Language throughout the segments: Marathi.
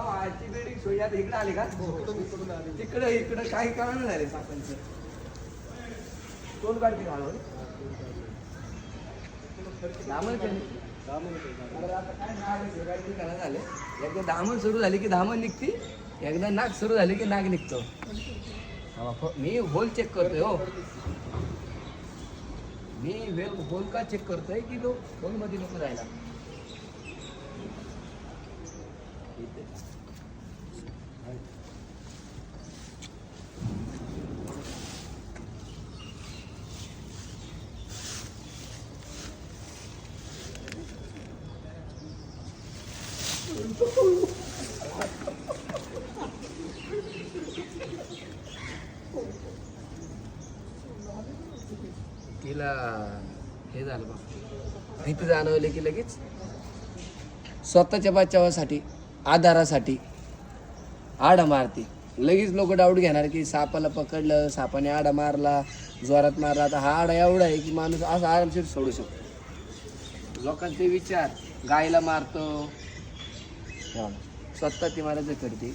आजची बिल्डिंग सोयी आता इकडे आली का तिकडे इकडे काही कारण झाले सापांचं कोण काढते घालून झाले एकदा धामण सुरू झाली की धामण निघती एकदा नाक सुरू झाली की नाक निघतो मी होल चेक करतोय हो मी होल का चेक करतोय की तो होल मध्ये नको जायला तिला हे झालं बा भीती जाणवली की लगेच स्वतःच्या बचावासाठी आधारासाठी आडा मारते लगेच लोक डाऊट घेणार की सापाला पकडलं सापाने आडा मारला जोरात मारला आता हा आडा एवढा आहे की माणूस असं आरामशीर सोडू शकतो लोकांचे विचार गायला मारतो स्वतः ती मारायचं करते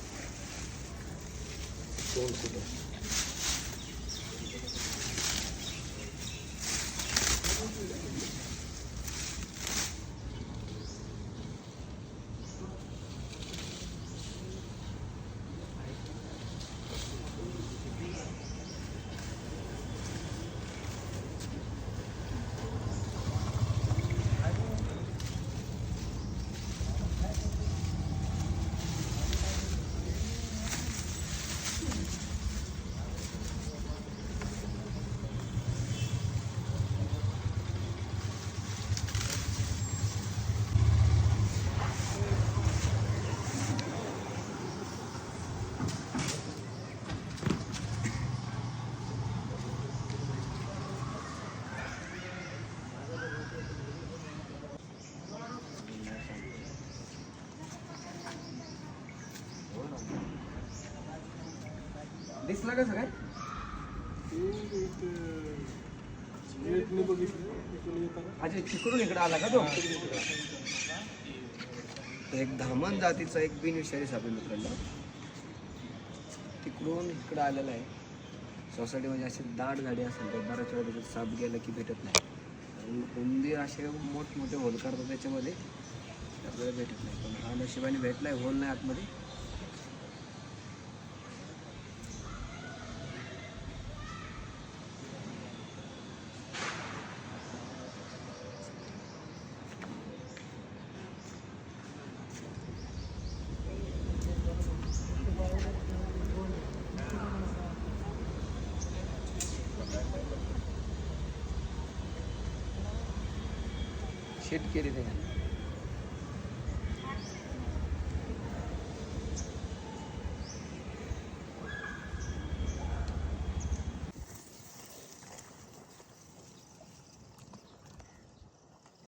दिसला कसं काय अच्छा तिकडून इकडे आला का तो एक धामण जातीचा एक बिनविषारी साप मित्रांनो तिकडून इकडे आलेला आहे सोसायटीमध्ये असे दाट गाडी असेल तर बऱ्याच वेळा त्याच्यात साप गेला की भेटत नाही उंदीर असे मोठमोठे होल करतात त्याच्यामध्ये आपल्याला भेटत नाही पण हा नशिबाने भेटलाय होल नाही आतमध्ये शेट केली ते